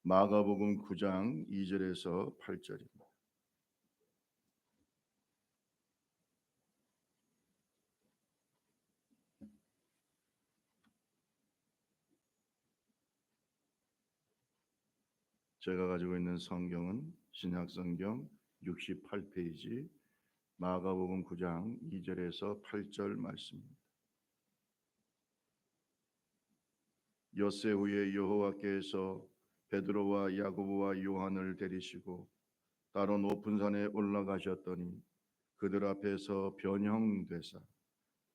마가복음 9장 2절에서 8절입니다. 제가 가지고 있는 성경은 신약성경 68페이지 마가복음 9장 2절에서 8절 말씀입니다. 엿새 후에 여호와께서 베드로와 야고보와 요한을 데리시고 따로 높은 산에 올라가셨더니 그들 앞에서 변형되사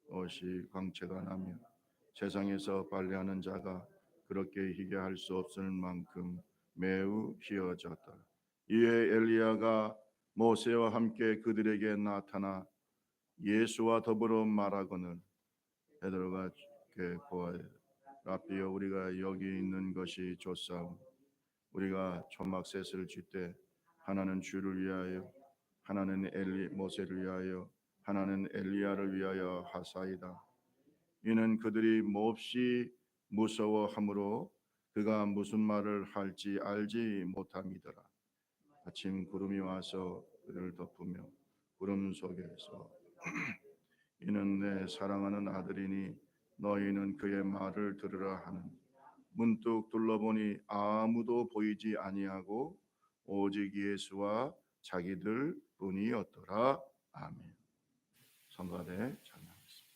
옷이 광채가 나며 세상에서 발레하는 자가 그렇게 희게 할 수 없을 만큼 매우 희어졌다. 이에 엘리야가 모세와 함께 그들에게 나타나 예수와 더불어 말하거늘 베드로가 주께 보아야 라비여 우리가 여기 있는 것이 좋사오니 우리가 초막셋을 쥐때 하나는 주를 위하여 하나는 모세를 위하여 하나는 엘리야를 위하여 하사이다. 이는 그들이 몹시 무서워하므로 그가 무슨 말을 할지 알지 못함이더라. 아침 구름이 와서 그들을 덮으며 구름 속에서 이는 내 사랑하는 아들이니 너희는 그의 말을 들으라 하는 문득 둘러보니 아무도 보이지 아니하고 오직 예수와 자기들 뿐이었더라. 아멘. 성가대 찬양하겠습니다.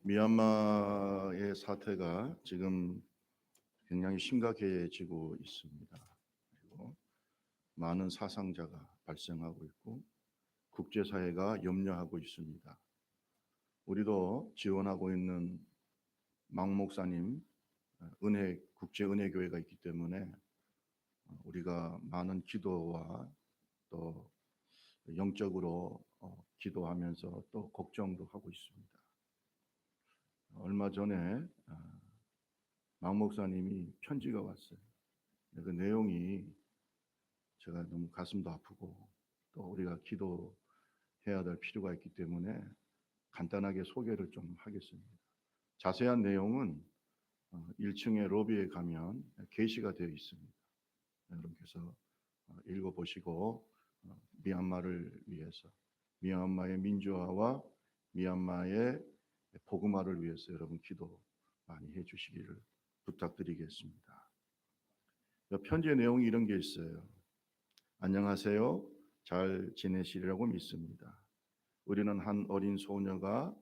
미얀마의 사태가 지금 굉장히 심각해지고 있습니다. 그리고 많은 사상자가 발생하고 있고 국제사회가 염려하고 있습니다. 우리도 지원하고 있는 막 목사님 국제은혜교회가 있기 때문에 우리가 많은 기도와 또 영적으로 기도하면서 또 걱정도 하고 있습니다. 얼마 전에 막 목사님이 편지가 왔어요. 그 내용이 제가 너무 가슴도 아프고 또 우리가 기도해야 될 필요가 있기 때문에 간단하게 소개를 좀 하겠습니다. 자세한 내용은 1층의 로비에 가면 게시가 되어 있습니다. 여러분께서 읽어보시고 미얀마를 위해서, 미얀마의 민주화와 미얀마의 복음화를 위해서 여러분 기도 많이 해주시기를 부탁드리겠습니다. 편지의 내용이 이런 게 있어요. 안녕하세요. 잘 지내시리라고 믿습니다. 우리는 한 어린 소녀가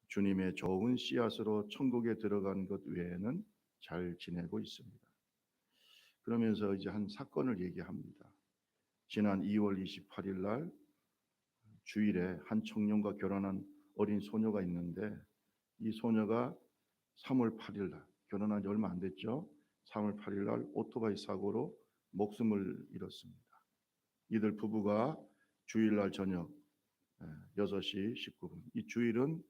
주님의 좋은 씨앗으로 천국에 들어간 것 외에는 잘 지내고 있습니다. 그러면서 이제 한 사건을 얘기합니다. 지난 2월 28일 날 주일에 한 청년과 결혼한 어린 소녀가 있는데 이 소녀가 3월 8일 날 결혼한 지 얼마 안 됐죠. 3월 8일 날 오토바이 사고로 목숨을 잃었습니다. 이들 부부가 주일날 저녁 6시 19분 이 주일은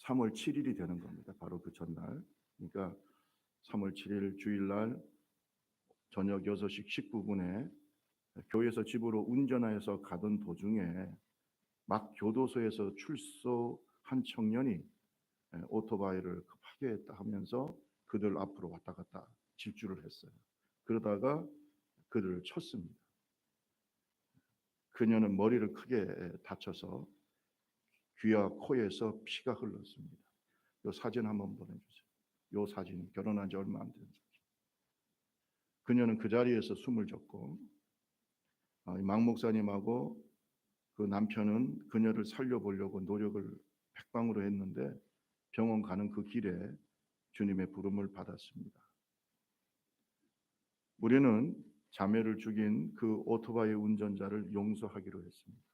3월 7일이 되는 겁니다. 바로 그 전날. 그러니까 3월 7일 주일날 저녁 6시 19분에 교회에서 집으로 운전하여서 가던 도중에 막 교도소에서 출소한 청년이 오토바이를 급하게 하면서 그들 앞으로 왔다 갔다 질주를 했어요. 그러다가 그들을 쳤습니다. 그녀는 머리를 크게 다쳐서 귀와 코에서 피가 흘렀습니다. 이 사진 한번 보내주세요. 이 사진 결혼한 지 얼마 안 된 사진. 그녀는 그 자리에서 숨을 졌고 막 목사님하고 그 남편은 그녀를 살려보려고 노력을 백방으로 했는데 병원 가는 그 길에 주님의 부름을 받았습니다. 우리는 자매를 죽인 그 오토바이 운전자를 용서하기로 했습니다.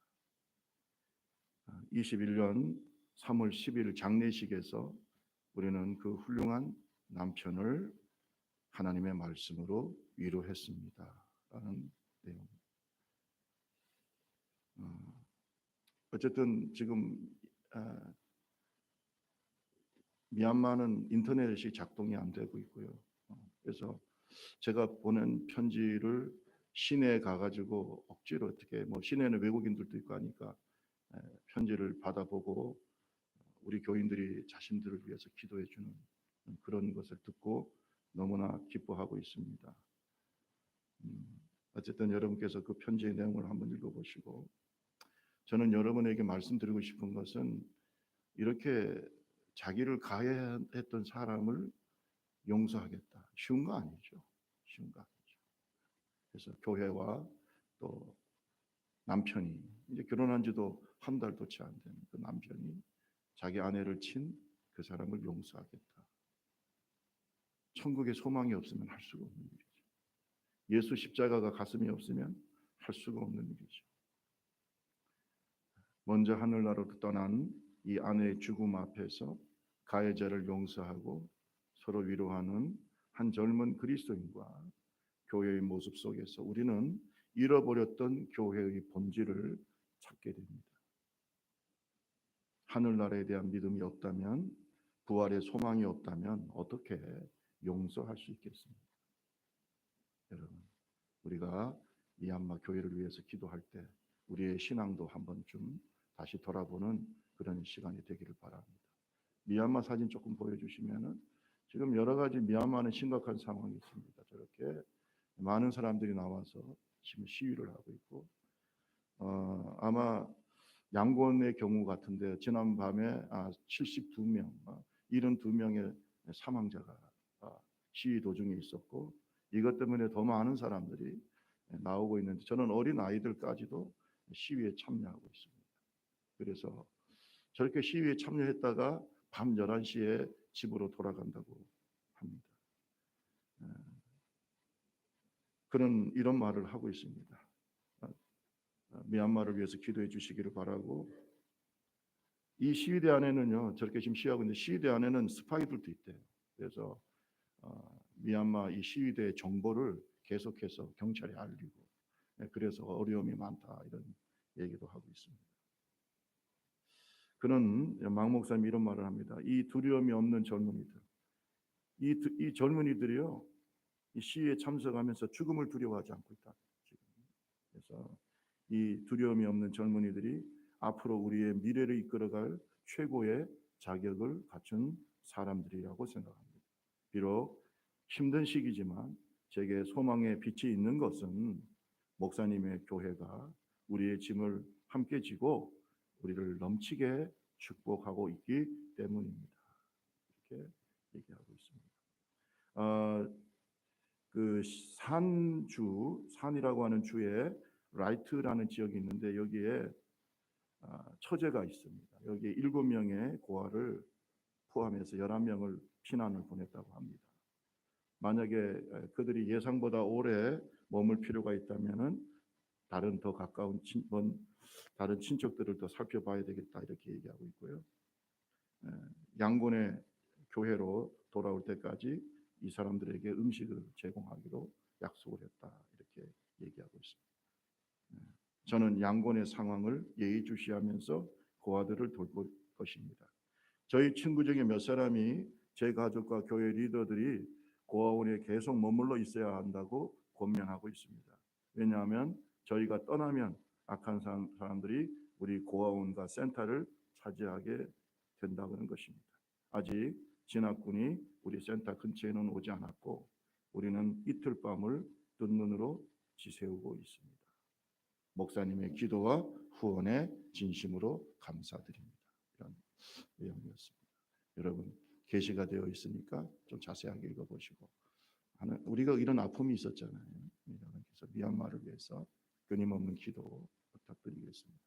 21년 3월 10일 장례식에서 우리는 그 훌륭한 남편을 하나님의 말씀으로 위로했습니다. 라는 내용. 어쨌든 지금 미얀마는 인터넷이 작동이 안 되고 있고요. 그래서 제가 보낸 편지를 시내에 가가지고 억지로 어떻게 시내에는 외국인들도 있고 하니까 편지를 받아보고 우리 교인들이 자신들을 위해서 기도해 주는 그런 것을 듣고 너무나 기뻐하고 있습니다. 어쨌든 여러분께서 그 편지의 내용을 한번 읽어보시고 저는 여러분에게 말씀드리고 싶은 것은 이렇게 자기를 가해했던 사람을 용서하겠다. 쉬운 거 아니죠. 쉬운 거 아니죠. 그래서 교회와 또 남편이 이제 결혼한 지도 한 달도 채 안 되는 그 남편이 자기 아내를 친 그 사람을 용서하겠다. 천국에 소망이 없으면 할 수가 없는 일이죠. 예수 십자가가 가슴에 없으면 할 수가 없는 일이죠. 먼저 하늘나라로 떠난 이 아내의 죽음 앞에서 가해자를 용서하고 서로 위로하는 한 젊은 그리스도인과 교회의 모습 속에서 우리는 잃어버렸던 교회의 본질을 찾게 됩니다. 하늘나라에 대한 믿음이 없다면, 부활의 소망이 없다면 어떻게 용서할 수 있겠습니까? 여러분, 우리가 미얀마 교회를 위해서 기도할 때 우리의 신앙도 한번 좀 다시 돌아보는 그런 시간이 되기를 바랍니다. 미얀마 사진 조금 보여주시면은 지금 여러 가지 미얀마는 심각한 상황이 있습니다. 저렇게 많은 사람들이 나와서 지금 시위를 하고 있고 아마 양곤의 경우 같은데 지난 밤에 72명, 72명의 사망자가 시위 도중에 있었고 이것 때문에 더 많은 사람들이 나오고 있는데 저는 어린 아이들까지도 시위에 참여하고 있습니다. 그래서 저렇게 시위에 참여했다가 밤 11시에 집으로 돌아간다고 합니다. 그는 이런 말을 하고 있습니다. 미얀마를 위해서 기도해 주시기를 바라고, 이 시위대 안에는요, 저렇게 지금 시위하고 있는데 시위대 안에는 스파이들도 있대요. 그래서 미얀마 이 시위대의 정보를 계속해서 경찰에 알리고, 그래서 어려움이 많다 이런 얘기도 하고 있습니다. 그는 막 목사님 이런 말을 합니다. 이 두려움이 없는 젊은이들, 이 젊은이들이요, 이 시위에 참석하면서 죽음을 두려워하지 않고 있다. 그래서 이 두려움이 없는 젊은이들이 앞으로 우리의 미래를 이끌어갈 최고의 자격을 갖춘 사람들이라고 생각합니다. 비록 힘든 시기지만 제게 소망의 빛이 있는 것은 목사님의 교회가 우리의 짐을 함께 지고 우리를 넘치게 축복하고 있기 때문입니다. 이렇게 얘기하고 있습니다. 그 산이라고 하는 주에 라이트라는 지역이 있는데 여기에 처제가 있습니다. 여기 7명의 고아를 포함해서 11명을 피난을 보냈다고 합니다. 만약에 그들이 예상보다 오래 머물 필요가 있다면은 다른 더 가까운 다른 친척들을 더 살펴봐야 되겠다 이렇게 얘기하고 있고요. 양곤의 교회로 돌아올 때까지 이 사람들에게 음식을 제공하기로 약속을 했다 이렇게 얘기하고 있습니다. 저는 양곤의 상황을 예의주시하면서 고아들을 돌볼 것입니다. 저희 친구 중에 몇 사람이 제 가족과 교회 리더들이 고아원에 계속 머물러 있어야 한다고 권면하고 있습니다. 왜냐하면 저희가 떠나면 악한 사람들이 우리 고아원과 센터를 차지하게 된다는 것입니다. 아직 진압군이 우리 센터 근처에는 오지 않았고 우리는 이틀 밤을 뜬 눈으로 지새우고 있습니다. 목사님의 기도와 후원에 진심으로 감사드립니다. 이런 내용이었습니다. 여러분 게시가 되어 있으니까 좀 자세하게 읽어보시고, 우리가 이런 아픔이 있었잖아요. 그래서 미얀마를 위해서 끊임없는 기도 부탁드리겠습니다.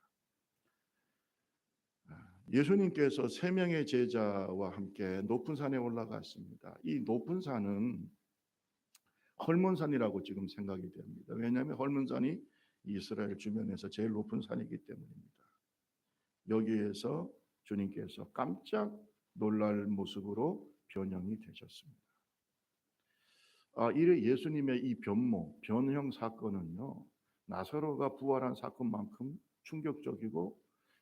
예수님께서 3명의 제자와 함께 높은 산에 올라갔습니다. 이 높은 산은 헐몬산이라고 지금 생각이 됩니다. 왜냐하면 헐몬산이 이스라엘 주변에서 제일 높은 산이기 때문입니다. 여기에서 주님께서 깜짝 놀랄 모습으로 변형이 되셨습니다. 이래 예수님의 이 변형 사건은요, 나사로가 부활한 사건만큼 충격적이고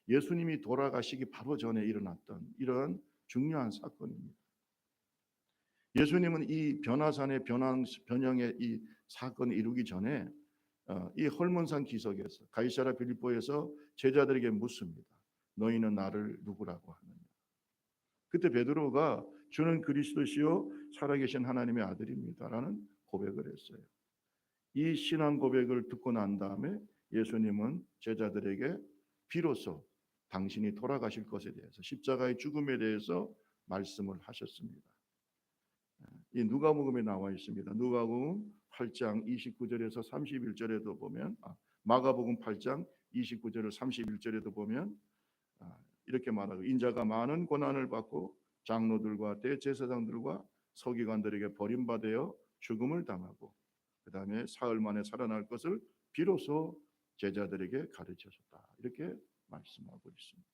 예수님이 돌아가시기 바로 전에 일어났던 이런 중요한 사건입니다. 예수님은 이 변화산의 변형의 이 사건을 이루기 전에 이 헐몬산 기슭에서 가이사랴 빌립보에서 제자들에게 묻습니다. 너희는 나를 누구라고 하느냐? 그때 베드로가 주는 그리스도시요 살아계신 하나님의 아들입니다라는 고백을 했어요. 이 신앙 고백을 듣고 난 다음에 예수님은 제자들에게 비로소 당신이 돌아가실 것에 대해서, 십자가의 죽음에 대해서 말씀을 하셨습니다. 이 누가복음에 나와 있습니다. 누가복음 8장 29절에서 31절에도 보면, 마가복음 8장 29절에서 31절에도 보면 이렇게 말하고, 인자가 많은 고난을 받고 장로들과 대제사장들과 서기관들에게 버림받아 죽음을 당하고 그 다음에 사흘 만에 살아날 것을 비로소 제자들에게 가르치셨다 이렇게 말씀하고 있습니다.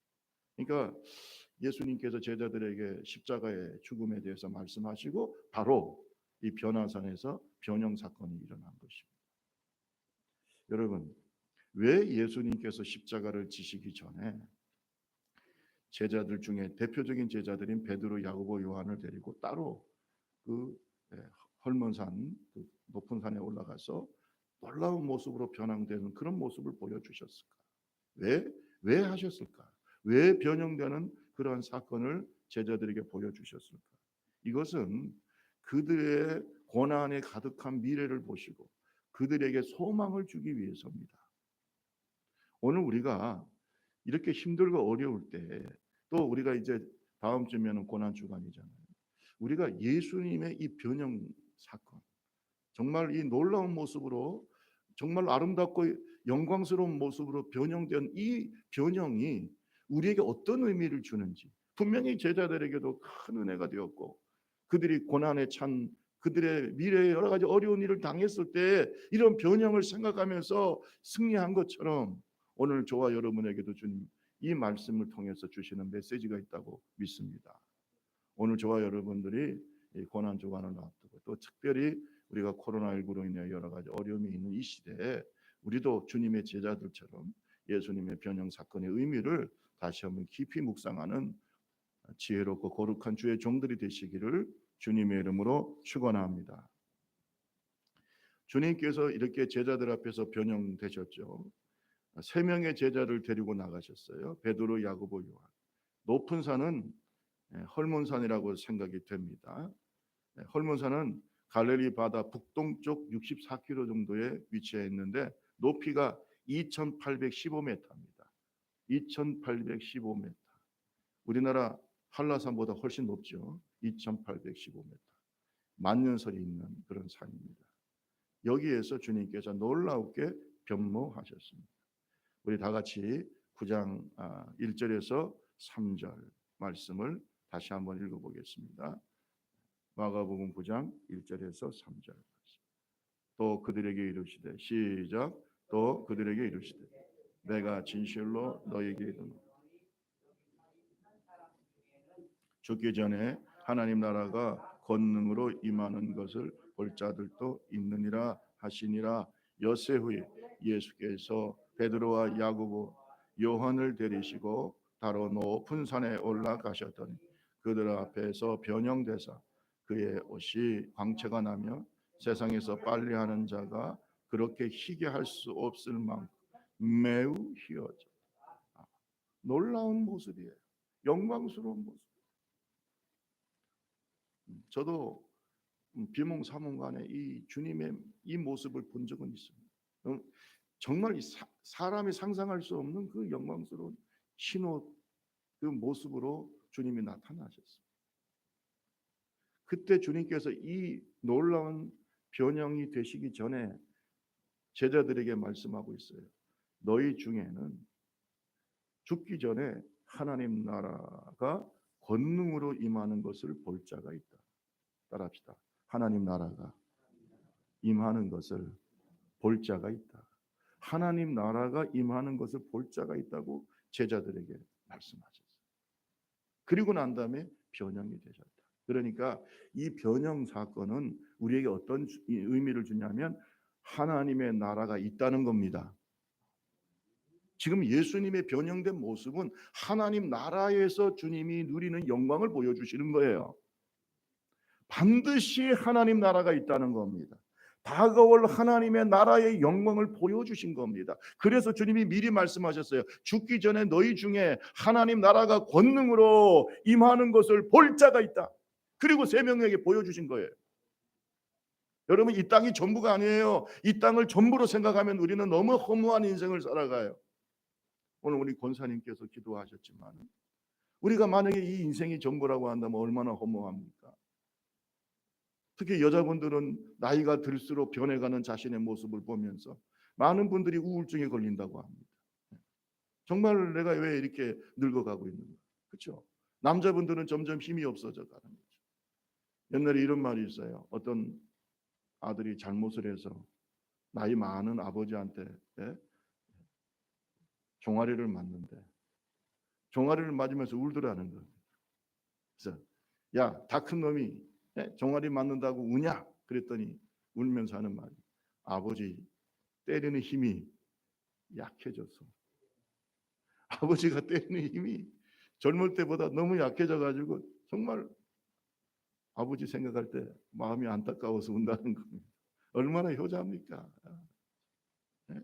그러니까 예수님께서 제자들에게 십자가의 죽음에 대해서 말씀하시고 바로 이 변화산에서 변형 사건이 일어난 것입니다. 여러분, 왜 예수님께서 십자가를 지시기 전에 제자들 중에 대표적인 제자들인 베드로, 야고보, 요한을 데리고 따로 그 헐몬산, 그 높은 산에 올라가서 놀라운 모습으로 변화되는 그런 모습을 보여주셨을까? 왜 하셨을까? 왜 변형되는 그러한 사건을 제자들에게 보여주셨을까? 이것은 그들의 고난에 가득한 미래를 보시고 그들에게 소망을 주기 위해서입니다. 오늘 우리가 이렇게 힘들고 어려울 때, 또 우리가 이제 다음 주면은 고난 주간이잖아요. 우리가 예수님의 이 변형 사건, 정말 이 놀라운 모습으로, 정말 아름답고 영광스러운 모습으로 변형된 이 변형이 우리에게 어떤 의미를 주는지 분명히 제자들에게도 큰 은혜가 되었고 그들이 고난에 찬 그들의 미래에 여러 가지 어려운 일을 당했을 때 이런 변형을 생각하면서 승리한 것처럼 오늘 저와 여러분에게도 주님 이 말씀을 통해서 주시는 메시지가 있다고 믿습니다. 오늘 저와 여러분들이 이 고난 주간을 앞두고 또 특별히 우리가 코로나19로 인해 여러 가지 어려움이 있는 이 시대에 우리도 주님의 제자들처럼 예수님의 변형 사건의 의미를 다시 한번 깊이 묵상하는 지혜롭고 거룩한 주의 종들이 되시기를 주님의 이름으로 축원합니다. 주님께서 이렇게 제자들 앞에서 변형되셨죠. 세 명의 제자를 데리고 나가셨어요. 베드로, 야고보, 요한. 높은 산은 헐몬산이라고 생각이 됩니다. 헐몬산은 갈릴리 바다 북동쪽 64km 정도에 위치해 있는데 높이가 2815m입니다. 2815m. 우리나라 한라산보다 훨씬 높죠. 2815m. 만년설이 있는 그런 산입니다. 여기에서 주님께서 놀랍게 변모하셨습니다. 우리 다 같이 9장 1절에서 3절 말씀을 다시 한번 읽어보겠습니다. 마가복음 9장 1절에서 3절. 또 그들에게 이르시되 시작. 또 그들에게 이르시되 내가 진실로 너에게 이르노니 죽기 전에 하나님 나라가 권능으로 임하는 것을 볼 자들도 있느니라 하시니라. 엿새 후에 예수께서 베드로와 야고보 요한을 데리시고 다로 높은 산에 올라가셨더니 그들 앞에서 변형되사 그의 옷이 광채가 나며 세상에서 빨래하는 자가 그렇게 희게 할 수 없을 만큼 매우 희어져. 놀라운 모습이에요. 영광스러운 모습. 저도 비몽사몽간에 이 주님의 이 모습을 본 적은 있습니다. 정말 사람이 상상할 수 없는 그 영광스러운 흰옷 그 모습으로 주님이 나타나셨습니다. 그때 주님께서 이 놀라운 변형이 되시기 전에 제자들에게 말씀하고 있어요. 너희 중에는 죽기 전에 하나님 나라가 권능으로 임하는 것을 볼 자가 있다. 따라합시다. 하나님 나라가 임하는 것을 볼 자가 있다. 하나님 나라가 임하는 것을 볼 자가 있다고 제자들에게 말씀하셨어요. 그리고 난 다음에 변형이 되셨다. 그러니까 이 변형 사건은 우리에게 어떤 의미를 주냐면 하나님의 나라가 있다는 겁니다. 지금 예수님의 변형된 모습은 하나님 나라에서 주님이 누리는 영광을 보여주시는 거예요. 반드시 하나님 나라가 있다는 겁니다. 다가올 하나님의 나라의 영광을 보여주신 겁니다. 그래서 주님이 미리 말씀하셨어요. 죽기 전에 너희 중에 하나님 나라가 권능으로 임하는 것을 볼 자가 있다. 그리고 세 명에게 보여주신 거예요. 여러분 이 땅이 전부가 아니에요. 이 땅을 전부로 생각하면 우리는 너무 허무한 인생을 살아가요. 오늘 우리 권사님께서 기도하셨지만 우리가 만약에 이 인생이 전부라고 한다면 얼마나 허무합니까? 특히 여자분들은 나이가 들수록 변해가는 자신의 모습을 보면서 많은 분들이 우울증에 걸린다고 합니다. 정말 내가 왜 이렇게 늙어가고 있는가? 그렇죠? 남자분들은 점점 힘이 없어져 가는 거죠. 옛날에 이런 말이 있어요. 어떤 아들이 잘못을 해서 나이 많은 아버지한테 종아리를 맞는데 종아리를 맞으면서 울더라는 거예요. 그래서 야, 다 큰 놈이 종아리 맞는다고 우냐? 그랬더니 울면서 하는 말이 아버지 때리는 힘이 약해져서 아버지가 때리는 힘이 젊을 때보다 너무 약해져가지고 정말 아버지 생각할 때 마음이 안타까워서 운다는 겁니다. 얼마나 효자입니까? 네?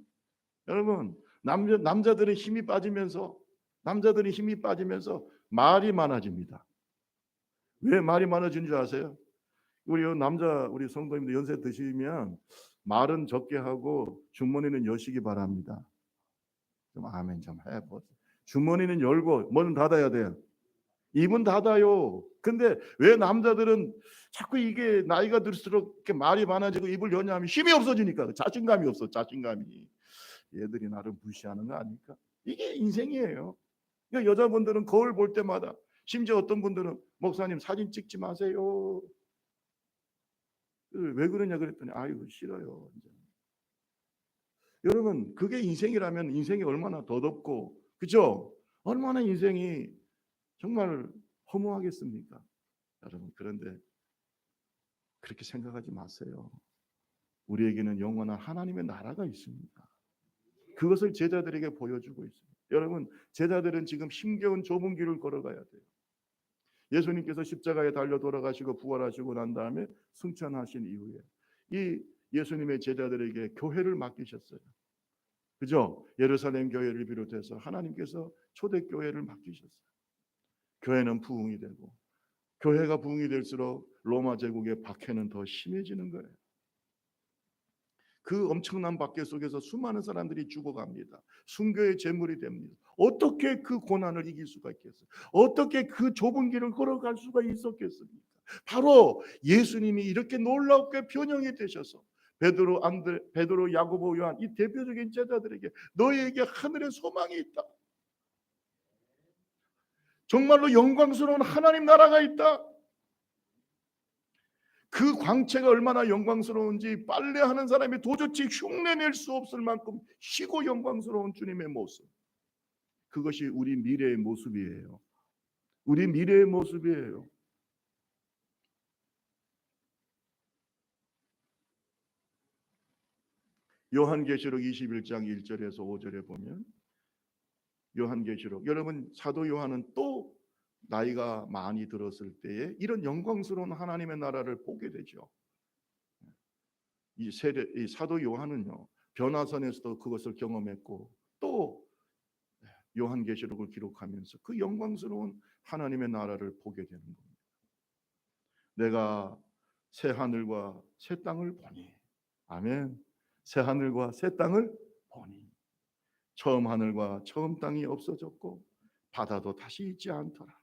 여러분 남자들의 힘이 빠지면서 말이 많아집니다. 왜 말이 많아지는 줄 아세요? 우리 성도님들 연세 드시면 말은 적게 하고 주머니는 여시기 바랍니다. 좀 아멘 좀 해보세요. 주머니는 열고 문은 닫아야 돼요. 입은 닫아요. 근데 왜 남자들은 자꾸 이게 나이가 들수록 이렇게 말이 많아지고 입을 여냐면 힘이 없어지니까 자신감이 없어. 자신감이. 얘들이 나를 무시하는 거 아닙니까? 이게 인생이에요. 그러니까 여자분들은 거울 볼 때마다, 심지어 어떤 분들은 목사님 사진 찍지 마세요. 왜 그러냐 그랬더니 아이고 싫어요. 이제. 여러분 그게 인생이라면 인생이 얼마나 더덥고 그죠? 얼마나 인생이 정말 허무하겠습니까? 여러분 그런데 그렇게 생각하지 마세요. 우리에게는 영원한 하나님의 나라가 있습니다. 그것을 제자들에게 보여주고 있습니다. 여러분 제자들은 지금 힘겨운 좁은 길을 걸어가야 돼요. 예수님께서 십자가에 달려 돌아가시고 부활하시고 난 다음에 승천하신 이후에 이 예수님의 제자들에게 교회를 맡기셨어요. 그죠? 예루살렘 교회를 비롯해서 하나님께서 초대교회를 맡기셨어요. 교회는 부흥이 되고 교회가 부흥이 될수록 로마 제국의 박해는 더 심해지는 거예요. 그 엄청난 박해 속에서 수많은 사람들이 죽어갑니다. 순교의 제물이 됩니다. 어떻게 그 고난을 이길 수가 있겠어요? 어떻게 그 좁은 길을 걸어갈 수가 있었겠습니까? 바로 예수님이 이렇게 놀랍게 변형이 되셔서 베드로, 야고보, 요한 이 대표적인 제자들에게 너희에게 하늘의 소망이 있다. 정말로 영광스러운 하나님 나라가 있다. 그 광채가 얼마나 영광스러운지 빨래하는 사람이 도저히 흉내낼 수 없을 만큼 희고 영광스러운 주님의 모습. 그것이 우리 미래의 모습이에요. 우리 미래의 모습이에요. 요한계시록 21장 1절에서 5절에 보면 요한계시록 여러분 사도 요한은 또 나이가 많이 들었을 때에 이런 영광스러운 하나님의 나라를 보게 되죠. 이 사도 요한은요 변화선에서도 그것을 경험했고 또 요한계시록을 기록하면서 그 영광스러운 하나님의 나라를 보게 되는 겁니다. 내가 새 하늘과 새 땅을 보니 아멘. 새 하늘과 새 땅을 보니 처음 하늘과 처음 땅이 없어졌고 바다도 다시 있지 않더라.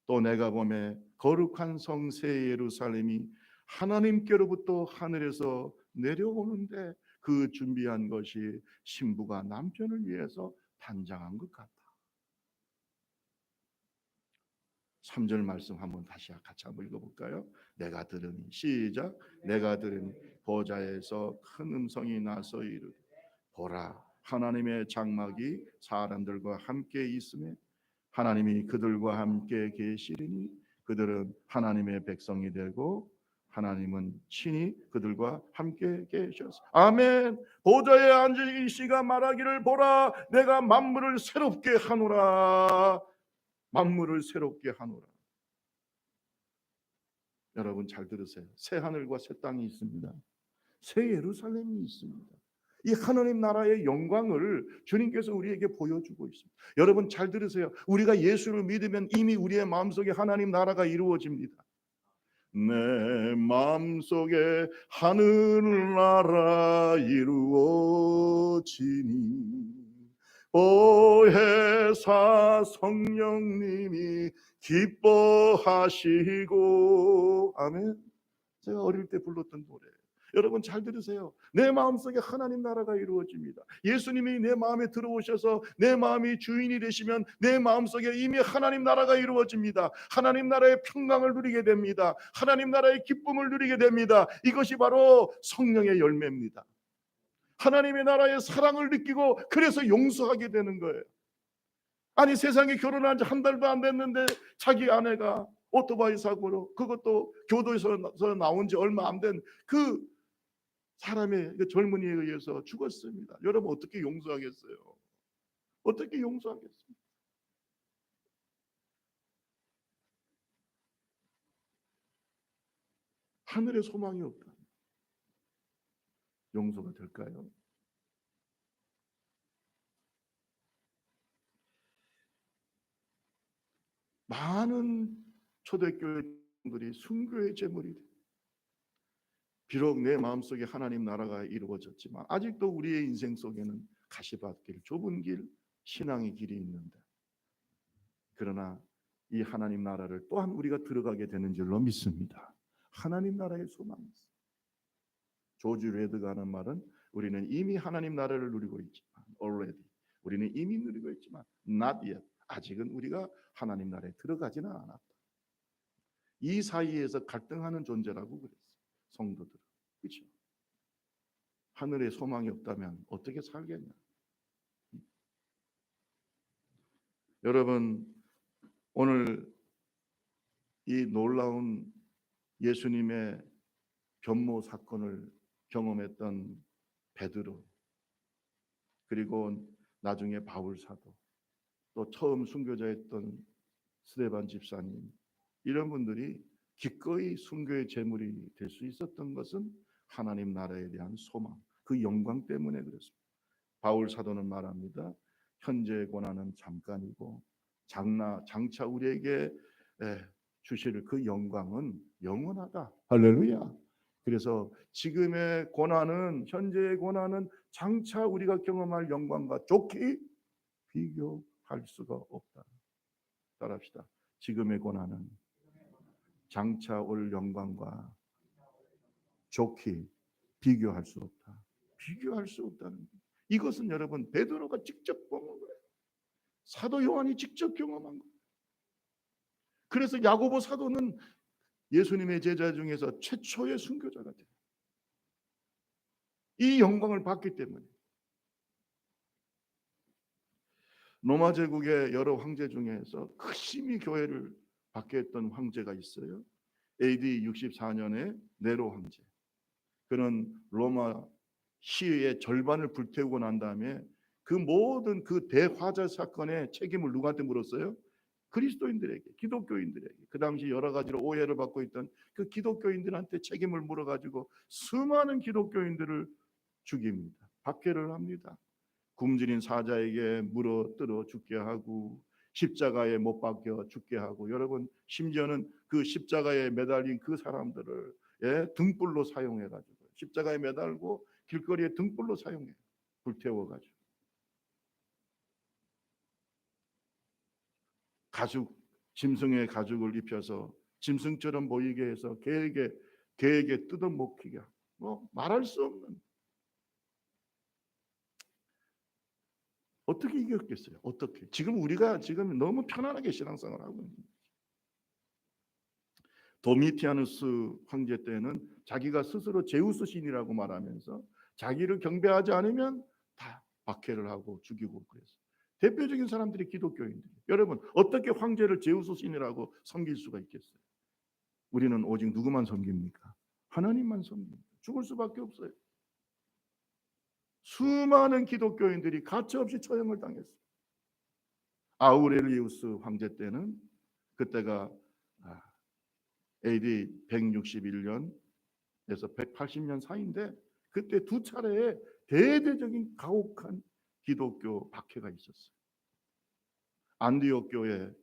또 내가 보매 거룩한 성 새 예루살렘이 하나님께로부터 하늘에서 내려오는데 그 준비한 것이 신부가 남편을 위해서 단장한 것 같다. 3절 말씀 한번 다시 같이 한번 읽어볼까요? 내가 들으니 시작. 내가 들으니 보좌에서 큰 음성이 나서 이르되 보라 하나님의 장막이 사람들과 함께 있으며 하나님이 그들과 함께 계시리니 그들은 하나님의 백성이 되고 하나님은 친히 그들과 함께 계셔서 아멘. 보좌에 앉은 이씨가 말하기를 보라 내가 만물을 새롭게 하노라. 만물을 새롭게 하노라. 여러분 잘 들으세요. 새 하늘과 새 땅이 있습니다. 새 예루살렘이 있습니다. 이 하나님 나라의 영광을 주님께서 우리에게 보여주고 있습니다. 여러분 잘 들으세요. 우리가 예수를 믿으면 이미 우리의 마음속에 하나님 나라가 이루어집니다. 내 마음속에 하늘나라 이루어지니 보혜사 성령님이 기뻐하시고 아멘. 제가 어릴 때 불렀던 노래 여러분 잘 들으세요. 내 마음속에 하나님 나라가 이루어집니다. 예수님이 내 마음에 들어오셔서 내 마음이 주인이 되시면 내 마음속에 이미 하나님 나라가 이루어집니다. 하나님 나라의 평강을 누리게 됩니다. 하나님 나라의 기쁨을 누리게 됩니다. 이것이 바로 성령의 열매입니다. 하나님의 나라의 사랑을 느끼고 그래서 용서하게 되는 거예요. 아니 세상에 결혼한 지 한 달도 안 됐는데 자기 아내가 오토바이 사고로 그것도 교도에서 나온 지 얼마 안 된 그 사람의 그 젊은이에 의해서 죽었습니다. 여러분 어떻게 용서하겠어요? 어떻게 용서하겠습니까? 하늘에 소망이 없다. 용서가 될까요? 많은 초대교회들이 순교의 제물이 돼. 비록 내 마음속에 하나님 나라가 이루어졌지만 아직도 우리의 인생 속에는 가시밭길, 좁은 길, 신앙의 길이 있는데 그러나 이 하나님 나라를 또한 우리가 들어가게 되는 줄로 믿습니다. 하나님 나라의 소망이 있습니다. 조지 레드가 하는 말은 우리는 이미 하나님 나라를 누리고 있지만 already 우리는 이미 누리고 있지만 not yet 아직은 우리가 하나님 나라에 들어가지는 않았다. 이 사이에서 갈등하는 존재라고 그랬어요. 성도들은. 그렇죠? 하늘에 소망이 없다면 어떻게 살겠냐? 여러분, 오늘 이 놀라운 예수님의 변모 사건을 경험했던 베드로, 그리고 나중에 바울 사도, 또 처음 순교자였던 스데반 집사님, 이런 분들이 기꺼이 순교의 제물이 될 수 있었던 것은 하나님 나라에 대한 소망, 그 영광 때문에 그렇습니다. 바울 사도는 말합니다. 현재의 고난은 잠깐이고 장차 우리에게 주실 그 영광은 영원하다. 할렐루야. 그래서 지금의 고난은, 현재의 고난은 장차 우리가 경험할 영광과 좋게 비교할 수가 없다. 따라합시다. 지금의 고난은 장차 올 영광과 좋게 비교할 수 없다. 비교할 수 없다는 거예요. 이것은 여러분 베드로가 직접 본 거예요. 사도 요한이 직접 경험한 거예요. 그래서 야고보 사도는 예수님의 제자 중에서 최초의 순교자가 돼요. 이 영광을 받기 때문에. 로마 제국의 여러 황제 중에서 극심히 교회를 받게 했던 황제가 있어요. AD 64년에 네로 황제. 그는 로마 시의 절반을 불태우고 난 다음에 그 모든 그 대화재 사건의 책임을 누구한테 물었어요? 그리스도인들에게, 기독교인들에게. 그 당시 여러 가지로 오해를 받고 있던 그 기독교인들한테 책임을 물어가지고 수많은 기독교인들을 죽입니다. 박해를 합니다. 굶주린 사자에게 물어뜯어 죽게 하고 십자가에 못 박혀 죽게 하고, 여러분 심지어는 그 십자가에 매달린 그 사람들을 등불로 사용해가지고 십자가에 매달고 길거리에 등불로 사용해 불태워가지고 가죽, 짐승의 가죽을 입혀서 짐승처럼 보이게 해서 개에게 뜯어먹히게, 뭐 말할 수 없는. 어떻게 이겼겠어요? 어떻게? 지금 우리가 지금 너무 편안하게 신앙생활을 하고 있는 거예요. 도미티아누스 황제 때는 자기가 스스로 제우스 신이라고 말하면서 자기를 경배하지 않으면 다 박해를 하고 죽이고 그랬어요. 대표적인 사람들이 기독교인들이에요. 여러분 어떻게 황제를 제우스 신이라고 섬길 수가 있겠어요? 우리는 오직 누구만 섬깁니까? 하나님만 섬깁니다. 죽을 수밖에 없어요. 수많은 기독교인들이 가차없이 처형을 당했어요. 아우렐리우스 황제 때는, 그때가 AD 161년에서 180년 사이인데, 그때 두 차례의 대대적인 가혹한 기독교 박해가 있었어요. 안디옥 교회,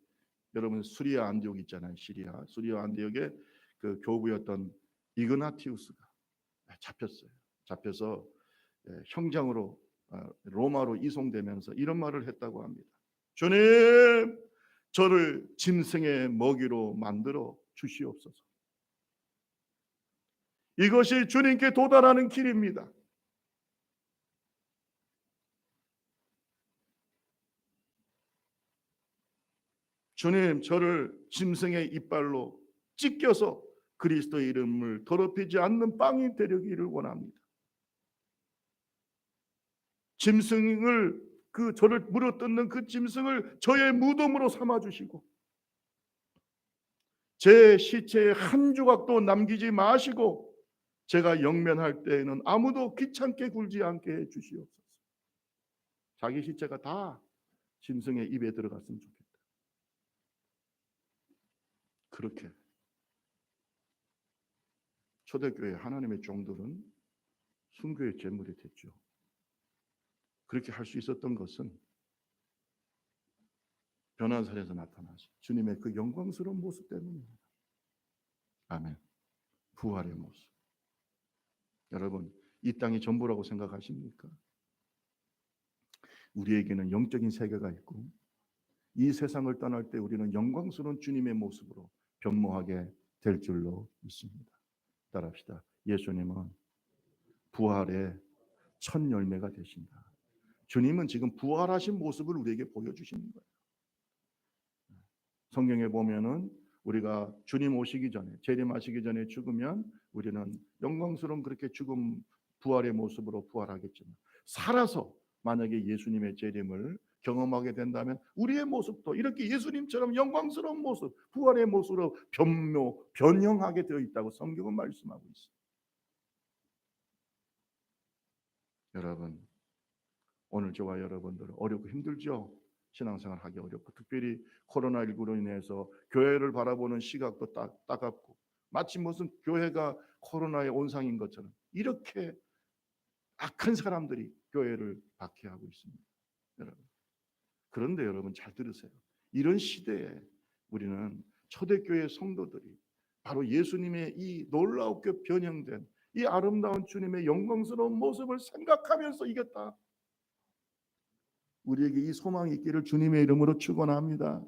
여러분 수리아 안디옥 있잖아요. 수리아 안디옥의 그 교부였던 이그나티우스가 잡혔어요. 잡혀서 형장으로 로마로 이송되면서 이런 말을 했다고 합니다. 주님, 저를 짐승의 먹이로 만들어 주시옵소서. 이것이 주님께 도달하는 길입니다. 주님, 저를 짐승의 이빨로 찢겨서 그리스도의 이름을 더럽히지 않는 빵이 되려기를 원합니다. 짐승을, 저를 물어뜯는 그 짐승을 저의 무덤으로 삼아 주시고 제 시체에 한 조각도 남기지 마시고 제가 영면할 때에는 아무도 귀찮게 굴지 않게 해 주시옵소서. 자기 시체가 다 짐승의 입에 들어갔으면 좋겠다. 그렇게 초대교회 하나님의 종들은 순교의 제물이 됐죠. 그렇게 할 수 있었던 것은 변화산에서 나타나신 주님의 그 영광스러운 모습 때문입니다. 아멘. 부활의 모습. 여러분, 이 땅이 전부라고 생각하십니까? 우리에게는 영적인 세계가 있고 이 세상을 떠날 때 우리는 영광스러운 주님의 모습으로 변모하게 될 줄로 믿습니다. 따라합시다. 예수님은 부활의 첫 열매가 되신다. 주님은 지금 부활하신 모습을 우리에게 보여주시는 거예요. 성경에 보면은 우리가 주님 오시기 전에, 재림하시기 전에 죽으면 우리는 영광스러운 그렇게 죽음 부활의 모습으로 부활하겠지만, 살아서 만약에 예수님의 재림을 경험하게 된다면 우리의 모습도 이렇게 예수님처럼 영광스러운 모습, 부활의 모습으로 변형하게 되어 있다고 성경은 말씀하고 있습니다. 여러분, 오늘 저와 여러분들 어렵고 힘들죠? 신앙생활 하기 어렵고, 특별히 코로나19로 인해서 교회를 바라보는 시각도 따갑고, 마치 무슨 교회가 코로나의 온상인 것처럼 이렇게 악한 사람들이 교회를 박해하고 있습니다. 여러분, 그런데 여러분 잘 들으세요. 이런 시대에 우리는 초대교회 성도들이 바로 예수님의 이 놀랍게 변형된 이 아름다운 주님의 영광스러운 모습을 생각하면서 이겼다. 우리에게 이 소망이 있기를 주님의 이름으로 축원합니다.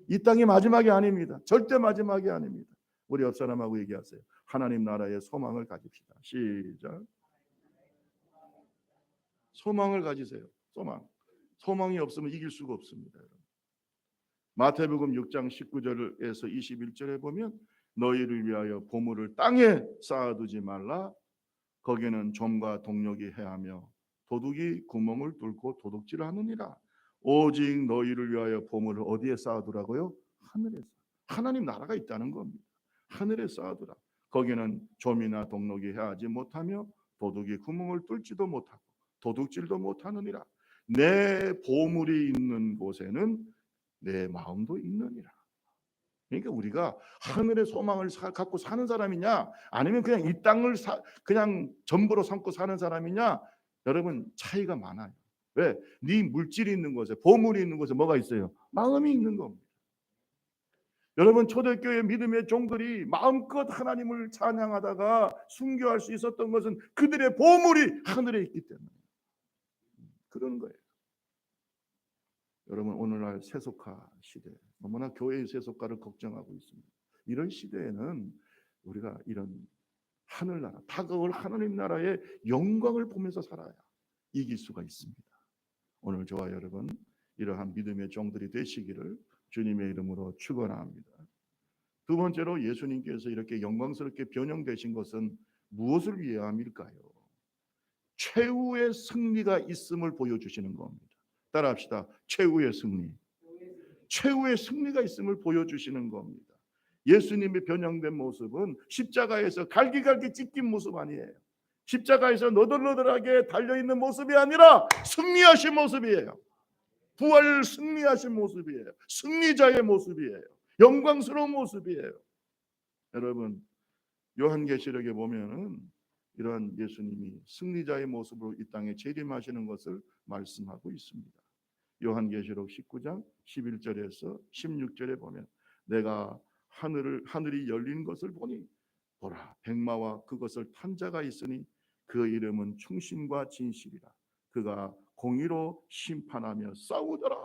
이 땅이 마지막이 아닙니다. 절대 마지막이 아닙니다. 우리 옆 사람하고 얘기하세요. 하나님 나라의 소망을 가집시다. 시작. 소망을 가지세요. 소망이 없으면 이길 수가 없습니다. 마태복음 6장 19절에서 21절에 보면 너희를 위하여 보물을 땅에 쌓아두지 말라. 거기는 좀과 동력이 해하며 도둑이 구멍을 뚫고 도둑질을 하느니라. 오직 너희를 위하여 보물을 어디에 쌓아두라고요? 하늘에서. 하나님 나라가 있다는 겁니다. 하늘에 쌓아두라. 거기는 좀이나 동력이 해하지 못하며 도둑이 구멍을 뚫지도 못하고 도둑질도 못하느니라. 내 보물이 있는 곳에는 내 마음도 있느니라. 그러니까 우리가 하늘의 소망을 갖고 사는 사람이냐, 아니면 그냥 이 땅을 그냥 전부로 삼고 사는 사람이냐, 여러분 차이가 많아요. 왜? 네 물질이 있는 곳에, 보물이 있는 곳에 뭐가 있어요? 마음이 있는 겁니다. 여러분 초대교회 믿음의 종들이 마음껏 하나님을 찬양하다가 순교할 수 있었던 것은 그들의 보물이 하늘에 있기 때문에 그런 거예요. 여러분 오늘날 세속화 시대, 너무나 교회의 세속화를 걱정하고 있습니다. 이런 시대에는 우리가 이런 하늘나라, 다가올 하나님 나라의 영광을 보면서 살아야 이길 수가 있습니다. 오늘 저와 여러분 이러한 믿음의 종들이 되시기를 주님의 이름으로 축원합니다. 두 번째로 예수님께서 이렇게 영광스럽게 변형되신 것은 무엇을 위함일까요? 최후의 승리가 있음을 보여주시는 겁니다. 따라합시다. 최후의 승리. 최후의 승리가 있음을 보여주시는 겁니다. 예수님의 변형된 모습은 십자가에서 갈기갈기 찢긴 모습 아니에요. 십자가에서 너덜너덜하게 달려있는 모습이 아니라 승리하신 모습이에요. 부활 승리하신 모습이에요. 승리자의 모습이에요. 영광스러운 모습이에요. 여러분 요한계시록에 보면은 이러한 예수님이 승리자의 모습으로 이 땅에 재림하시는 것을 말씀하고 있습니다. 요한계시록 19장 11절에서 16절에 보면 내가 하늘이 열린 것을 보니 보라 백마와 그것을 탄 자가 있으니 그 이름은 충신과 진실이라. 그가 공의로 심판하며 싸우더라.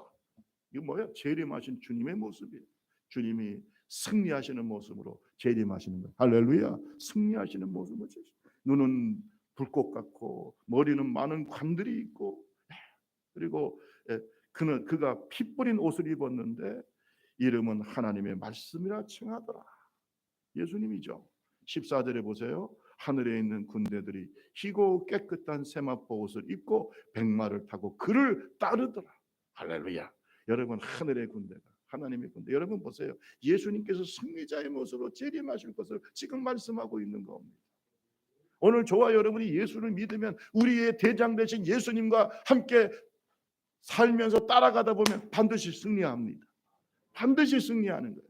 이거 뭐야? 재림하신 주님의 모습이에요. 주님이 승리하시는 모습으로 재림하시는 거예요. 할렐루야. 승리하시는 모습을 눈은 불꽃 같고 머리는 많은 관들이 있고, 그리고 그가 피 뿌린 옷을 입었는데 이름은 하나님의 말씀이라 칭하더라. 예수님이죠. 14절에 보세요. 하늘에 있는 군대들이 희고 깨끗한 세마포 옷을 입고 백마를 타고 그를 따르더라. 할렐루야. 여러분 하늘의 군대가 하나님의 군대. 여러분 보세요. 예수님께서 승리자의 모습으로 재림하실 것을 지금 말씀하고 있는 겁니다. 오늘 저와 여러분이 예수를 믿으면 우리의 대장 되신 예수님과 함께 살면서 따라가다 보면 반드시 승리합니다. 반드시 승리하는 거예요.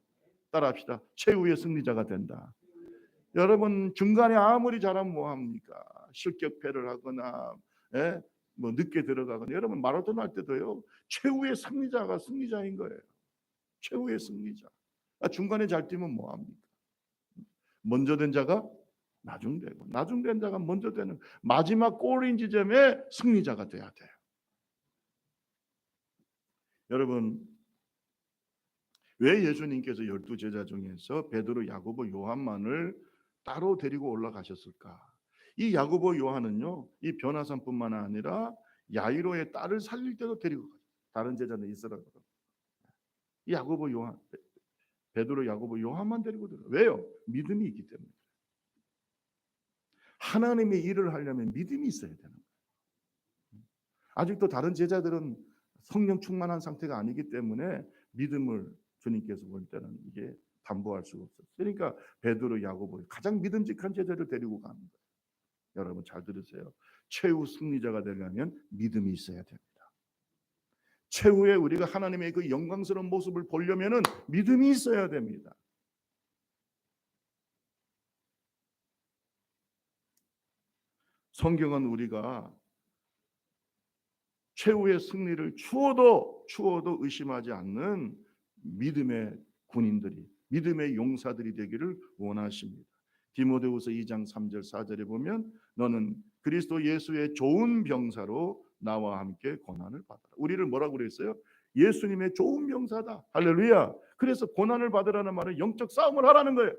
따라합시다. 최후의 승리자가 된다. 여러분 중간에 아무리 잘하면 뭐합니까? 실격패를 하거나 뭐 늦게 들어가거나. 여러분 마라톤 할 때도요. 최후의 승리자가 승리자인 거예요. 최후의 승리자. 중간에 잘 뛰면 뭐합니까? 먼저 된 자가 나중되고 나중된 자가 먼저 되는 마지막 골인 지점에 승리자가 돼야 돼요. 여러분 왜 예수님께서 12제자 중에서 베드로, 야고보, 요한만을 따로 데리고 올라가셨을까? 이 야고보, 요한은요, 이 변화산뿐만 아니라 야이로의 딸을 살릴 때도 데리고 가요. 다른 제자는 있으라고. 이 야고보, 요한, 베드로, 야고보, 요한만 데리고 들어가. 왜요? 믿음이 있기 때문에. 하나님의 일을 하려면 믿음이 있어야 되는 거예요. 아직도 다른 제자들은 성령 충만한 상태가 아니기 때문에 믿음을 주님께서 볼 때는 이게 담보할 수가 없어요. 그러니까 베드로, 야고보 가장 믿음직한 제자를 데리고 가는 거예요. 여러분 잘 들으세요. 최후 승리자가 되려면 믿음이 있어야 됩니다. 최후에 우리가 하나님의 그 영광스러운 모습을 보려면은 믿음이 있어야 됩니다. 성경은 우리가 최후의 승리를 추워도 의심하지 않는 믿음의 군인들이, 믿음의 용사들이 되기를 원하십니다. 디모데후서 2장 3절 4절에 보면 너는 그리스도 예수의 좋은 병사로 나와 함께 고난을 받아라. 우리를 뭐라고 그랬어요? 예수님의 좋은 병사다. 할렐루야. 그래서 고난을 받으라는 말은 영적 싸움을 하라는 거예요.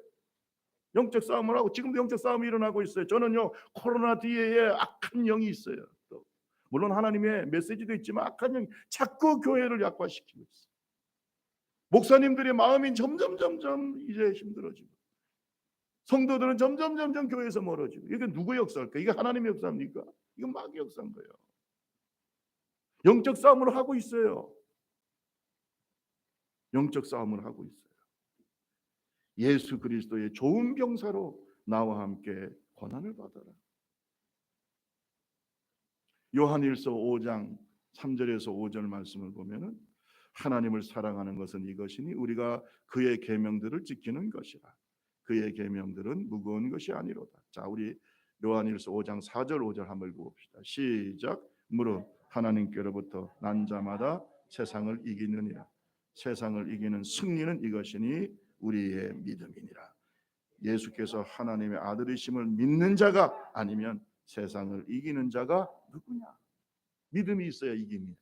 영적 싸움을 하고 지금도 영적 싸움이 일어나고 있어요. 저는요 코로나 뒤에 악한 영이 있어요. 또 물론 하나님의 메시지도 있지만 악한 영이 자꾸 교회를 약화시키고 있어요. 목사님들의 마음이 점점 이제 힘들어지고 성도들은 점점 교회에서 멀어지고. 이게 누구의 역사일까? 이게 하나님의 역사입니까? 이건 마귀의 역사인 거예요. 영적 싸움을 하고 있어요. 영적 싸움을 하고 있어요. 예수 그리스도의 좋은 병사로 나와 함께 고난을 받아라. 요한일서 5장 3절에서 5절 말씀을 보면은 하나님을 사랑하는 것은 이것이니 우리가 그의 계명들을 지키는 것이라. 그의 계명들은 무거운 것이 아니로다. 자, 우리 요한일서 5장 4절 5절 한번 읽어봅시다. 시작. 무릇 하나님께로부터 난 자마다 세상을 이기느니라. 세상을 이기는 승리는 이것이니 우리의 믿음이니라. 예수께서 하나님의 아들이심을 믿는 자가 아니면 세상을 이기는 자가 누구냐? 믿음이 있어야 이깁니다.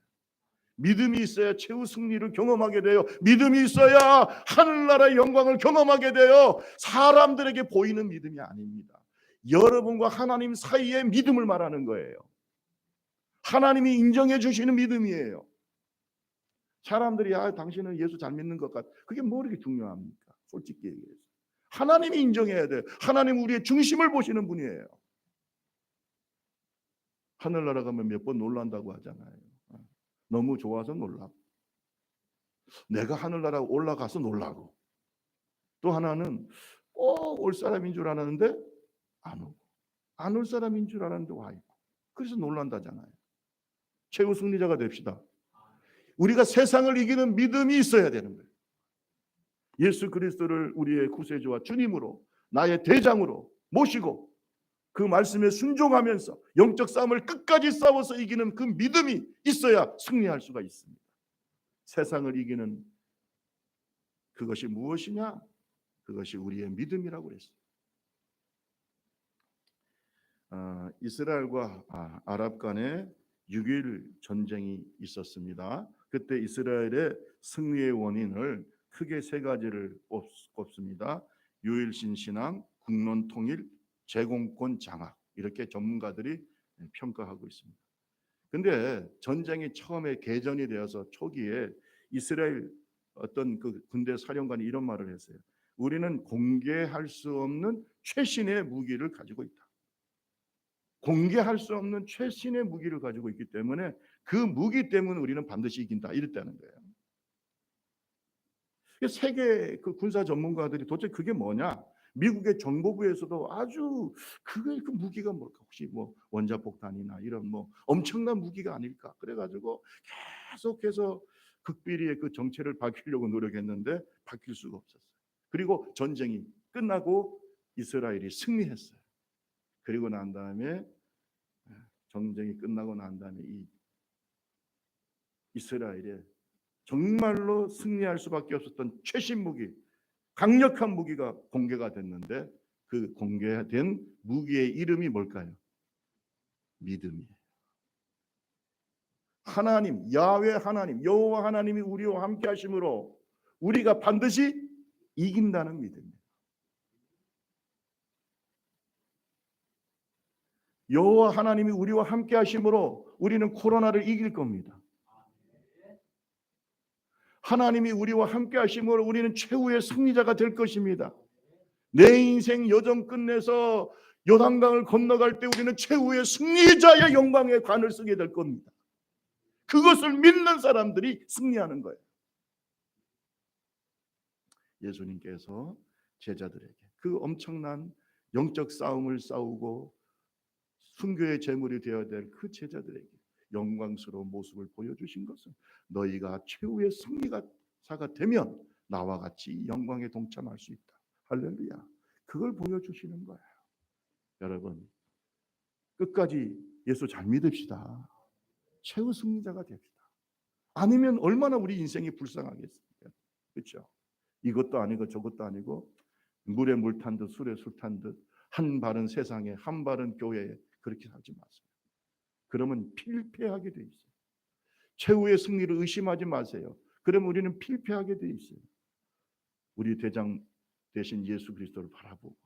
믿음이 있어야 최후 승리를 경험하게 돼요. 믿음이 있어야 하늘나라의 영광을 경험하게 돼요. 사람들에게 보이는 믿음이 아닙니다. 여러분과 하나님 사이의 믿음을 말하는 거예요. 하나님이 인정해 주시는 믿음이에요. 사람들이 당신은 예수 잘 믿는 것 같아. 그게 뭐 이렇게 중요합니까? 솔직히 얘기해서. 하나님이 인정해야 돼요. 하나님 우리의 중심을 보시는 분이에요. 하늘나라 가면 몇 번 놀란다고 하잖아요. 너무 좋아서 놀라고, 내가 하늘나라 올라가서 놀라고, 또 하나는 올 사람인 줄 알았는데 안 오고, 안 올 사람인 줄 알았는데 와 있고, 그래서 놀란다잖아요. 최후 승리자가 됩시다. 우리가 세상을 이기는 믿음이 있어야 되는 거예요. 예수 그리스도를 우리의 구세주와 주님으로, 나의 대장으로 모시고 그 말씀에 순종하면서 영적 싸움을 끝까지 싸워서 이기는 그 믿음이 있어야 승리할 수가 있습니다. 세상을 이기는 그것이 무엇이냐? 그것이 우리의 믿음이라고 했어요. 이스라엘과 아랍 간의 6일 전쟁이 있었습니다. 그때 이스라엘의 승리의 원인을 크게 세 가지를 꼽습니다. 유일신 신앙, 국론 통일, 제공권 장악, 이렇게 전문가들이 평가하고 있습니다. 근데 전쟁이 처음에 개전이 되어서 초기에 이스라엘 어떤 그 군대 사령관이 이런 말을 했어요. 우리는 공개할 수 없는 최신의 무기를 가지고 있다. 공개할 수 없는 최신의 무기를 가지고 있기 때문에 그 무기 때문에 우리는 반드시 이긴다, 이랬다는 거예요. 세계 그 군사 전문가들이 도대체 그게 뭐냐? 미국의 정보부에서도 아주 그 무기가 뭘까? 혹시 뭐 원자폭탄이나 이런 뭐 엄청난 무기가 아닐까? 그래가지고 계속해서 극비리의 그 정체를 밝히려고 노력했는데 밝힐 수가 없었어요. 그리고 전쟁이 끝나고 이스라엘이 승리했어요. 그리고 난 다음에 전쟁이 끝나고 난 다음에 이 이스라엘에 정말로 승리할 수밖에 없었던 최신 무기, 강력한 무기가 공개가 됐는데 그 공개된 무기의 이름이 뭘까요? 믿음이에요. 하나님, 야훼 하나님, 여호와 하나님이 우리와 함께 하심으로 우리가 반드시 이긴다는 믿음이에요. 여호와 하나님이 우리와 함께 하심으로 우리는 코로나를 이길 겁니다. 하나님이 우리와 함께 하심으로 우리는 최후의 승리자가 될 것입니다. 내 인생 여정 끝내서 요단강을 건너갈 때 우리는 최후의 승리자의 영광의 관을 쓰게 될 겁니다. 그것을 믿는 사람들이 승리하는 거예요. 예수님께서 제자들에게 그 엄청난 영적 싸움을 싸우고 순교의 제물이 되어야 될 그 제자들에게 영광스러운 모습을 보여주신 것은 너희가 최후의 승리자가 되면 나와 같이 영광에 동참할 수 있다. 할렐루야. 그걸 보여주시는 거예요. 여러분 끝까지 예수 잘 믿읍시다. 최후 승리자가 됩시다. 아니면 얼마나 우리 인생이 불쌍하겠습니까? 그렇죠? 이것도 아니고 저것도 아니고 물에 물 탄 듯 술에 술 탄 듯 한 발은 세상에 한 발은 교회에 그렇게 하지 마세요. 그러면 필패하게 돼 있어요. 최후의 승리를 의심하지 마세요. 그러면 우리는 필패하게 돼 있어요. 우리 대장 대신 예수 그리스도를 바라보고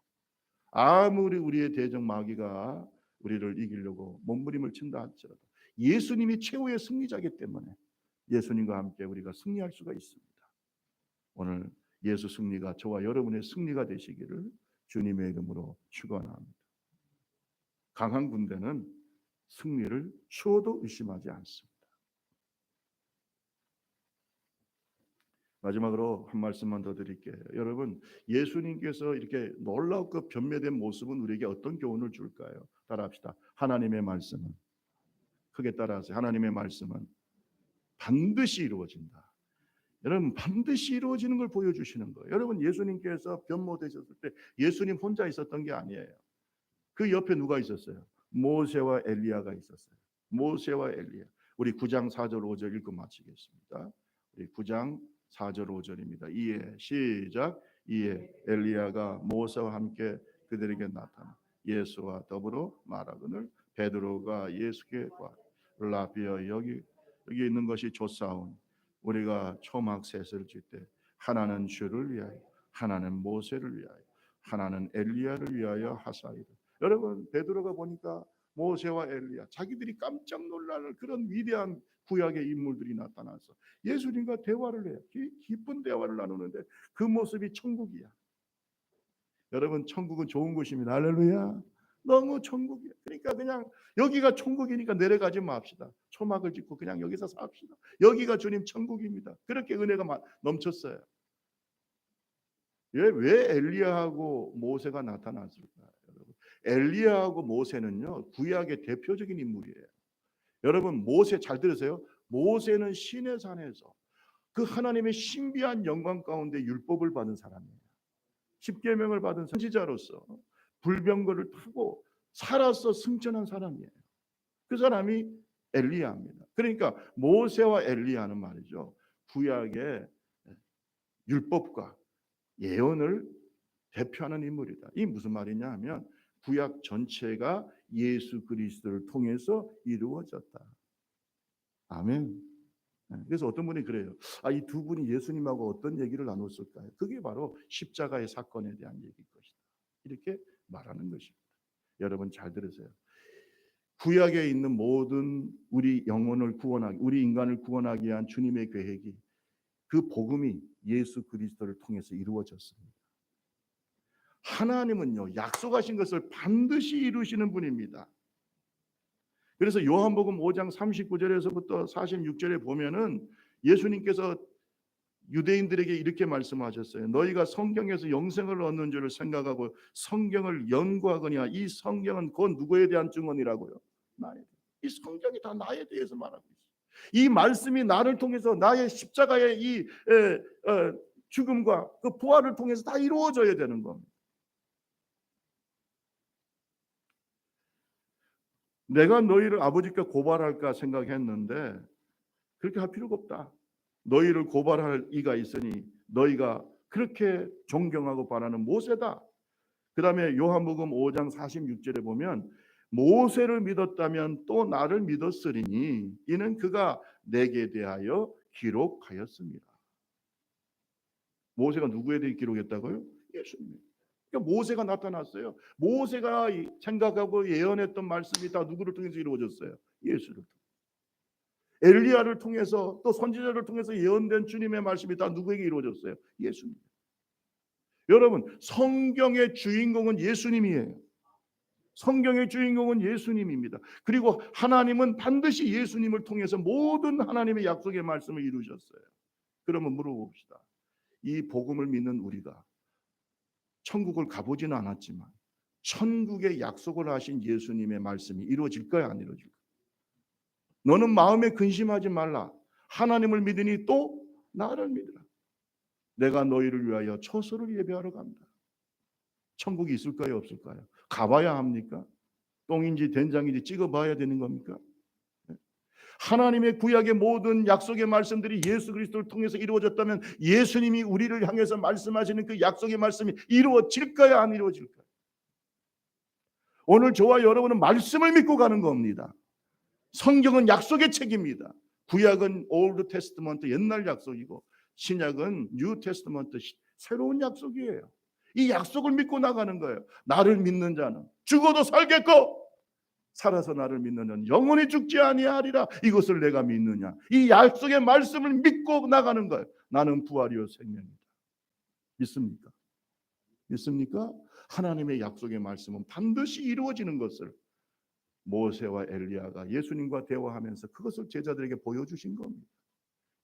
아무리 우리의 대적 마귀가 우리를 이기려고 몸부림을 친다 할지라도 예수님이 최후의 승리자이기 때문에 예수님과 함께 우리가 승리할 수가 있습니다. 오늘 예수 승리가 저와 여러분의 승리가 되시기를 주님의 이름으로 축원합니다. 강한 군대는 승리를 추워도 의심하지 않습니다. 마지막으로 한 말씀만 더 드릴게요. 여러분 예수님께서 이렇게 놀랍고 변매된 모습은 우리에게 어떤 교훈을 줄까요? 따라합시다. 하나님의 말씀은 크게 따라하세요. 하나님의 말씀은 반드시 이루어진다. 여러분 반드시 이루어지는 걸 보여주시는 거예요. 여러분 예수님께서 변모되셨을 때 예수님 혼자 있었던 게 아니에요. 그 옆에 누가 있었어요? 모세와 엘리야가 있었어요. 모세와 엘리야. 우리 9장 4절 5절 읽고 마치겠습니다. 우리 9장 4절 5절입니다. 이에 시작. 이에 엘리야가 모세와 함께 그들에게 나타나 예수와 더불어 말하거늘 베드로가 예수께 와 라비어 여기 있는 것이 좋사오니 우리가 초막 셋을 질 때 하나는 주를 위하여 하나는 모세를 위하여 하나는 엘리야를 위하여 하사이다. 여러분 베드로가 보니까 모세와 엘리야 자기들이 깜짝 놀라는 그런 위대한 구약의 인물들이 나타나서 예수님과 대화를 해요. 기쁜 대화를 나누는데 그 모습이 천국이야. 여러분 천국은 좋은 곳입니다. 할렐루야. 너무 천국이야. 그러니까 그냥 여기가 천국이니까 내려가지 맙시다. 초막을 짓고 그냥 여기서 삽시다. 여기가 주님 천국입니다. 그렇게 은혜가 넘쳤어요. 왜 엘리야하고 모세가 나타났을까요? 여러분 엘리야하고 모세는요 구약의 대표적인 인물이에요. 여러분 모세 잘 들으세요. 모세는 시내 산에서 그 하나님의 신비한 영광 가운데 율법을 받은 사람이에요. 십계명을 받은 선지자로서 불병거를 타고 살아서 승천한 사람이에요. 그 사람이 엘리야입니다. 그러니까 모세와 엘리야는 말이죠. 구약의 율법과 예언을 대표하는 인물이다. 이 무슨 말이냐 하면 구약 전체가 예수 그리스도를 통해서 이루어졌다. 아멘. 그래서 어떤 분이 그래요. 이 두 분이 예수님하고 어떤 얘기를 나눴을까요? 그게 바로 십자가의 사건에 대한 얘기일 것이다. 이렇게 말하는 것입니다. 여러분 잘 들으세요. 구약에 있는 모든 우리 영혼을 구원하기, 우리 인간을 구원하기 위한 주님의 계획이 그 복음이 예수 그리스도를 통해서 이루어졌습니다. 하나님은요 약속하신 것을 반드시 이루시는 분입니다. 그래서 요한복음 5장 39절에서부터 46절에 보면은 예수님께서 유대인들에게 이렇게 말씀하셨어요. 너희가 성경에서 영생을 얻는 줄을 생각하고 성경을 연구하거니와 이 성경은 곧 누구에 대한 증언이라고요? 나에. 이 성경이 다 나에 대해서 말하고 있어요. 이 말씀이 나를 통해서 나의 십자가의 이 죽음과 그 부활을 통해서 다 이루어져야 되는 겁니다. 내가 너희를 아버지께 고발할까 생각했는데 그렇게 할 필요가 없다. 너희를 고발할 이가 있으니 너희가 그렇게 존경하고 바라는 모세다. 그 다음에 요한복음 5장 46절에 보면 모세를 믿었다면 또 나를 믿었으리니 이는 그가 내게 대하여 기록하였습니다. 모세가 누구에 대해 기록했다고요? 예수님. 그러니까 모세가 나타났어요. 모세가 생각하고 예언했던 말씀이 다 누구를 통해서 이루어졌어요? 예수를 통해서. 엘리야를 통해서 또 선지자를 통해서 예언된 주님의 말씀이 다 누구에게 이루어졌어요? 예수님. 여러분, 성경의 주인공은 예수님이에요. 성경의 주인공은 예수님입니다. 그리고 하나님은 반드시 예수님을 통해서 모든 하나님의 약속의 말씀을 이루셨어요. 그러면 물어봅시다. 이 복음을 믿는 우리가 천국을 가보지는 않았지만 천국의 약속을 하신 예수님의 말씀이 이루어질까요? 안 이루어질까요? 너는 마음에 근심하지 말라. 하나님을 믿으니 또 나를 믿으라. 내가 너희를 위하여 처소를 예배하러 간다. 천국이 있을까요? 없을까요? 가봐야 합니까? 똥인지 된장인지 찍어봐야 되는 겁니까? 하나님의 구약의 모든 약속의 말씀들이 예수 그리스도를 통해서 이루어졌다면 예수님이 우리를 향해서 말씀하시는 그 약속의 말씀이 이루어질까요? 안 이루어질까요? 오늘 저와 여러분은 말씀을 믿고 가는 겁니다. 성경은 약속의 책입니다. 구약은 올드 테스트먼트 옛날 약속이고 신약은 뉴 테스트먼트 새로운 약속이에요. 이 약속을 믿고 나가는 거예요. 나를 믿는 자는 죽어도 살겠고 살아서 나를 믿는 자는 영원히 죽지 아니하리라. 이것을 내가 믿느냐. 이 약속의 말씀을 믿고 나가는 거예요. 나는 부활이요 생명이다. 믿습니까? 믿습니까? 하나님의 약속의 말씀은 반드시 이루어지는 것을 모세와 엘리야가 예수님과 대화하면서 그것을 제자들에게 보여주신 겁니다.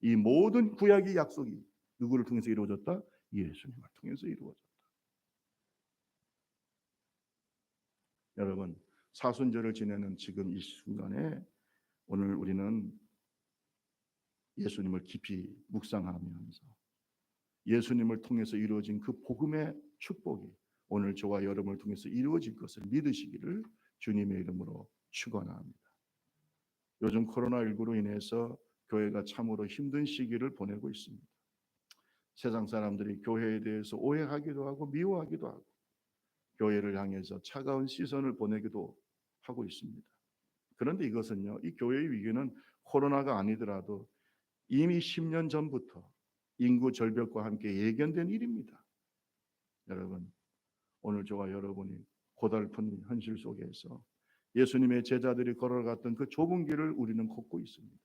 이 모든 구약의 약속이 누구를 통해서 이루어졌다? 예수님을 통해서 이루어졌다. 여러분, 사순절을 지내는 지금 이 순간에 오늘 우리는 예수님을 깊이 묵상하면서 예수님을 통해서 이루어진 그 복음의 축복이 오늘 저와 여러분을 통해서 이루어질 것을 믿으시기를 주님의 이름으로 축원합니다. 요즘 코로나19로 인해서 교회가 참으로 힘든 시기를 보내고 있습니다. 세상 사람들이 교회에 대해서 오해하기도 하고 미워하기도 하고 교회를 향해서 차가운 시선을 보내기도 하고 있습니다. 그런데 이것은요, 이 교회의 위기는 코로나가 아니더라도 이미 10년 전부터 인구 절벽과 함께 예견된 일입니다. 여러분, 오늘 저와 여러분이 고달픈 현실 속에서 예수님의 제자들이 걸어갔던 그 좁은 길을 우리는 걷고 있습니다.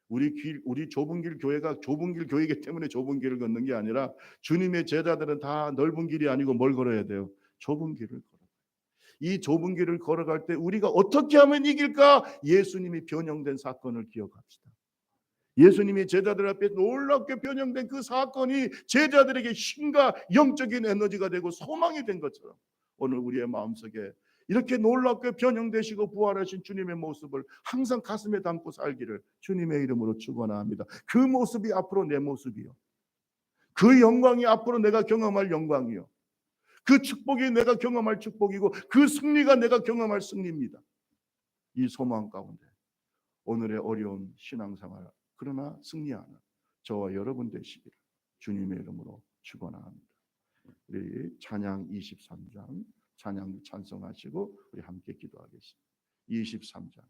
우리 좁은 길 교회가 좁은 길 교회이기 때문에 좁은 길을 걷는 게 아니라 주님의 제자들은 다 넓은 길이 아니고 뭘 걸어야 돼요? 좁은 길을 걸어요. 이 좁은 길을 걸어갈 때 우리가 어떻게 하면 이길까? 예수님이 변형된 사건을 기억합시다. 예수님이 제자들 앞에 놀랍게 변형된 그 사건이 제자들에게 힘과 영적인 에너지가 되고 소망이 된 것처럼 오늘 우리의 마음속에 이렇게 놀랍게 변형되시고 부활하신 주님의 모습을 항상 가슴에 담고 살기를 주님의 이름으로 축원합니다. 그 모습이 앞으로 내 모습이요. 그 영광이 앞으로 내가 경험할 영광이요. 그 축복이 내가 경험할 축복이고 그 승리가 내가 경험할 승리입니다. 이 소망 가운데 오늘의 어려운 신앙생활 그러나 승리하는 저와 여러분 되시기를 주님의 이름으로 축원합니다. 우리 찬양 23장 찬양 찬송하시고 우리 함께 기도하겠습니다. 23장